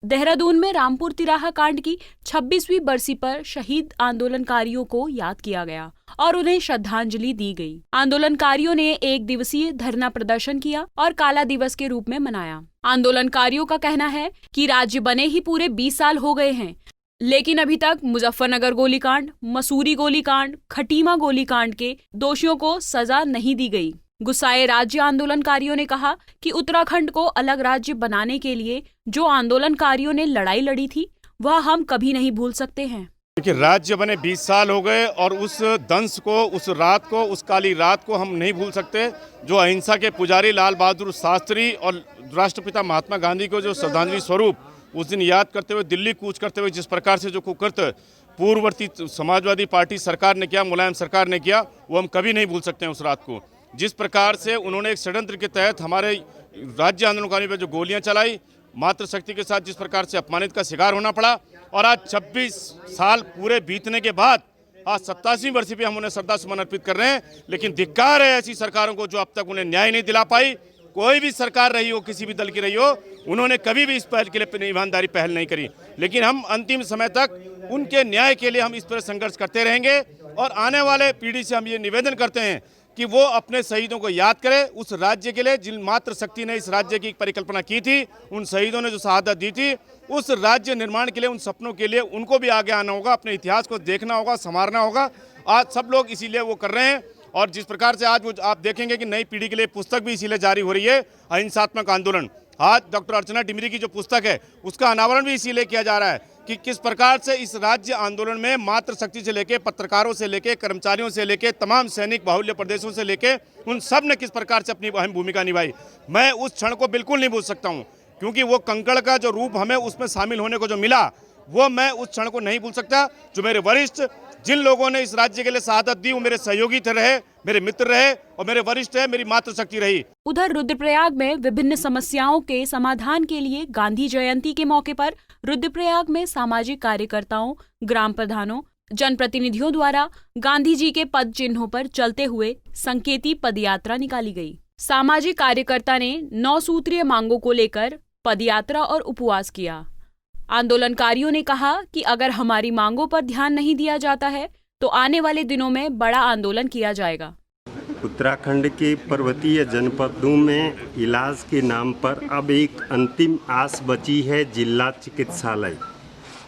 देहरादून में रामपुर तिराहा कांड की 26वीं बरसी पर शहीद आंदोलनकारियों को याद किया गया और उन्हें श्रद्धांजलि दी गई। आंदोलनकारियों ने एक दिवसीय धरना प्रदर्शन किया और काला दिवस के रूप में मनाया। आंदोलनकारियों का कहना है कि राज्य बने ही पूरे 20 साल हो गए हैं, लेकिन अभी तक मुजफ्फरनगर गोलीकांड, मसूरी गोलीकांड, खटीमा गोलीकांड के दोषियों को सजा नहीं दी गई। गुस्साए राज्य आंदोलनकारियों ने कहा कि उत्तराखंड को अलग राज्य बनाने के लिए जो आंदोलनकारियों ने लड़ाई लड़ी थी वह हम कभी नहीं भूल सकते हैं। देखिए, राज्य बने 20 साल हो गए और उस दंश को, उस रात को, उस काली रात को हम नहीं भूल सकते। जो अहिंसा के पुजारी लाल बहादुर शास्त्री और राष्ट्रपिता महात्मा गांधी को जो श्रद्धांजलि स्वरूप उस दिन याद करते हुए दिल्ली कूच करते हुए जिस प्रकार से जो कुकृत्य पूर्ववर्ती समाजवादी पार्टी सरकार ने किया, मुलायम सरकार ने किया, वो हम कभी नहीं भूल सकते हैं। उस रात को जिस प्रकार से उन्होंने एक षड्यंत्र के तहत हमारे राज्य आंदोलनकारियों पर जो गोलियां चलाई, मातृशक्ति के साथ जिस प्रकार से अपमानित का शिकार होना पड़ा, और आज 26 साल पूरे बीतने के बाद आज 87वीं बरसी पे हम उन्हें श्रद्धा सुमन अर्पित कर रहे हैं। लेकिन धिक्कार है ऐसी सरकारों को जो अब तक उन्हें न्याय नहीं दिला पाई। कोई भी सरकार रही हो, किसी भी दल की रही हो, उन्होंने कभी भी इस पहल के लिए ईमानदारी पहल नहीं करी। लेकिन हम अंतिम समय तक उनके न्याय के लिए हम इस पर संघर्ष करते रहेंगे और आने वाले पीढ़ी से हम ये निवेदन करते हैं कि वो अपने शहीदों को याद करे। उस राज्य के लिए जिन मातृशक्ति ने इस राज्य की परिकल्पना की थी, उन शहीदों ने जो शहादत दी थी, उस राज्य निर्माण के लिए, उन सपनों के लिए उनको भी आगे आना होगा, अपने इतिहास को देखना होगा, संवारना होगा। आज सब लोग इसीलिए वो कर रहे हैं। और जिस प्रकार से आज वो आप देखेंगे कि नई पीढ़ी के लिए पुस्तक भी इसीलिए जारी हो रही है, अहिंसात्मक आंदोलन। आज डॉक्टर अर्चना डिमरी की जो पुस्तक है उसका अनावरण भी इसीलिए किया जा रहा है कि किस प्रकार से इस राज्य आंदोलन में मातृशक्ति से लेके, पत्रकारों से लेके, कर्मचारियों से लेके, तमाम सैनिक बाहुल्य प्रदेशों से लेके उन सब ने किस प्रकार से अपनी अहम भूमिका निभाई। मैं उस क्षण को बिल्कुल नहीं भूल सकता हूँ, क्योंकि वो कंकड़ का जो रूप हमें उसमें शामिल होने को जो मिला, वो मैं उस क्षण को नहीं भूल सकता। जो मेरे वरिष्ठ, जिन लोगों ने इस राज्य के लिए शहादत दी, वो मेरे सहयोगी थे, रहे, मेरे मित्र रहे और मेरे वरिष्ठ है, मेरी मातृशक्ति रही। उधर रुद्रप्रयाग में विभिन्न समस्याओं के समाधान के लिए गांधी जयंती के मौके पर रुद्रप्रयाग में सामाजिक कार्यकर्ताओं, ग्राम प्रधानों, जनप्रतिनिधियों द्वारा गांधी जी के पद चिन्हों पर चलते हुए संकेती पदयात्रा निकाली गई। सामाजिक कार्यकर्ता ने 9 सूत्रीय मांगों को लेकर पदयात्रा और उपवास किया। आंदोलनकारियों ने कहा कि अगर हमारी मांगों पर ध्यान नहीं दिया जाता है तो आने वाले दिनों में बड़ा आंदोलन किया जाएगा। उत्तराखंड के पर्वतीय जनपदों में इलाज के नाम पर अब एक अंतिम आस बची है, जिला चिकित्सालय।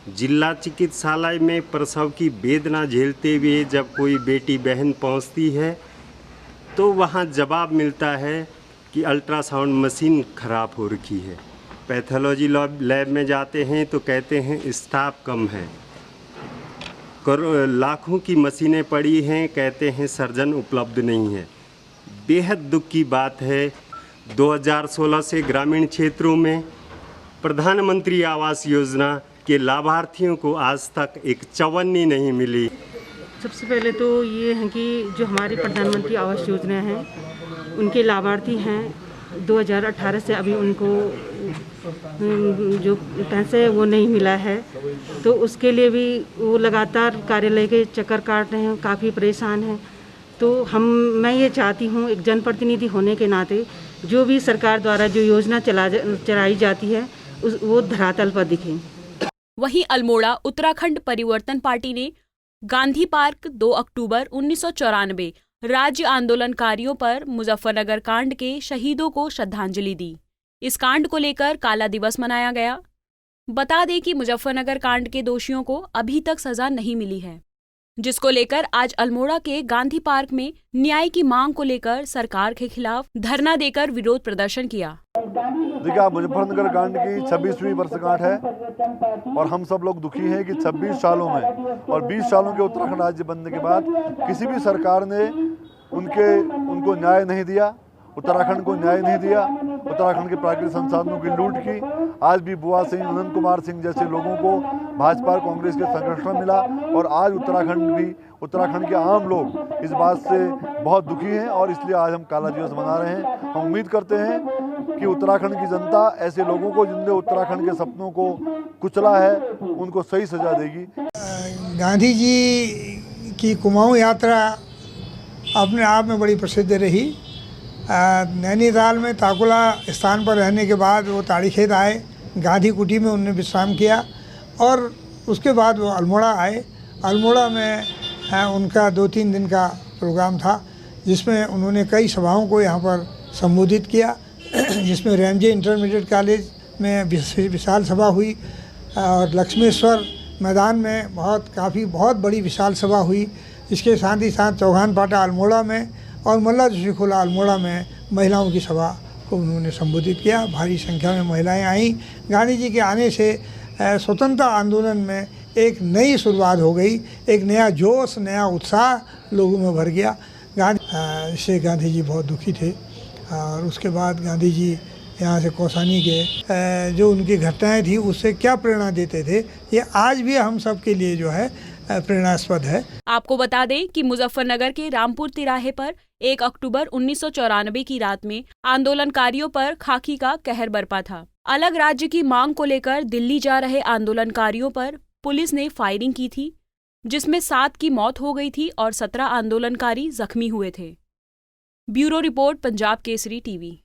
जिला चिकित्सालय में प्रसव की वेदना झेलते हुए जब कोई बेटी बहन पहुंचती है तो वहां जवाब मिलता है कि अल्ट्रासाउंड मशीन खराब हो रखी है। पैथोलॉजी लैब में जाते हैं तो कहते हैं स्टाफ कम है। लाखों की मशीनें पड़ी हैं, कहते हैं सर्जन उपलब्ध नहीं है। बेहद दुख की बात है, 2016 से ग्रामीण क्षेत्रों में प्रधानमंत्री आवास योजना के लाभार्थियों को आज तक एक चवन्नी नहीं मिली। सबसे पहले तो ये है कि जो हमारी प्रधानमंत्री आवास योजना है, उनके लाभार्थी हैं 2018 से अभी उनको जो पैसे वो नहीं मिला है, तो उसके लिए भी वो लगातार कार्यालय के चक्कर काट रहे हैं, काफ़ी परेशान हैं। तो मैं ये चाहती हूँ, एक जनप्रतिनिधि होने के नाते जो भी सरकार द्वारा जो योजना चलाई जाती है वो धरातल पर दिखे। वहीं अल्मोड़ा उत्तराखंड परिवर्तन पार्टी ने गांधी पार्क 2 अक्टूबर 1994 राज्य आंदोलनकारियों पर मुजफ्फरनगर कांड के शहीदों को श्रद्धांजलि दी। इस कांड को लेकर काला दिवस मनाया गया। बता दें कि मुजफ्फरनगर कांड के दोषियों को अभी तक सजा नहीं मिली है, जिसको लेकर आज अल्मोड़ा के गांधी पार्क में न्याय की मांग को लेकर सरकार के खिलाफ धरना देकर विरोध प्रदर्शन किया। देखिए, मुजफ्फरनगर कांड की 26वीं वर्षगांठ है और हम सब लोग दुखी हैं कि 26 सालों में और 20 सालों के उत्तराखंड राज्य बनने के बाद किसी भी सरकार ने उनको न्याय नहीं दिया, उत्तराखंड को न्याय नहीं दिया। उत्तराखंड के प्राकृतिक संसाधनों की लूट की। आज भी बुआ सिंह, अनंत कुमार सिंह जैसे लोगों को भाजपा और कांग्रेस के संरक्षण मिला और आज उत्तराखंड के आम लोग इस बात से बहुत दुखी हैं और इसलिए आज हम काला दिवस मना रहे हैं। हम उम्मीद करते हैं कि उत्तराखंड की जनता ऐसे लोगों को जिनने उत्तराखंड के सपनों को कुचला है, उनको सही सजा देगी। गांधी जी की कुमाऊं यात्रा अपने आप में बड़ी प्रसिद्ध रही। नैनीताल में ताकुला स्थान पर रहने के बाद वो ताड़ीखेत आए गांधी कुटी में उन्होंने विश्राम किया और उसके बाद वो अल्मोड़ा आए। अल्मोड़ा में उनका 2-3 दिन का प्रोग्राम था जिसमें उन्होंने कई सभाओं को यहाँ पर संबोधित किया, जिसमें रैमजे इंटरमीडिएट कॉलेज में विशाल सभा हुई और लक्ष्मेश्वर मैदान में बहुत बड़ी विशाल सभा हुई। इसके साथ ही साथ चौहान पाटा अल्मोड़ा में और मल्ला जोशी खोला अल्मोड़ा में महिलाओं की सभा को उन्होंने संबोधित किया। भारी संख्या में महिलाएं आईं। गांधी जी के आने से स्वतंत्रता आंदोलन में एक नई शुरुआत हो गई, एक नया जोश, नया उत्साह लोगों में भर गया। इससे गांधी जी बहुत दुखी थे और उसके बाद गांधी जी यहाँ से कौसानी के जो उनकी घटनाएं थी उससे क्या प्रेरणा देते थे, ये आज भी हम सब के लिए जो है प्रेरणास्पद है। आपको बता दें कि मुजफ्फरनगर के रामपुर तिराहे पर 1 अक्टूबर 1994 की रात में आंदोलनकारियों पर खाकी का कहर बरपा था। अलग राज्य की मांग को लेकर दिल्ली जा रहे आंदोलनकारियों पर पुलिस ने फायरिंग की थी, जिसमें 7 की मौत हो गई थी और 17 आंदोलनकारी जख्मी हुए थे। Bureau report, Punjab Kesari TV.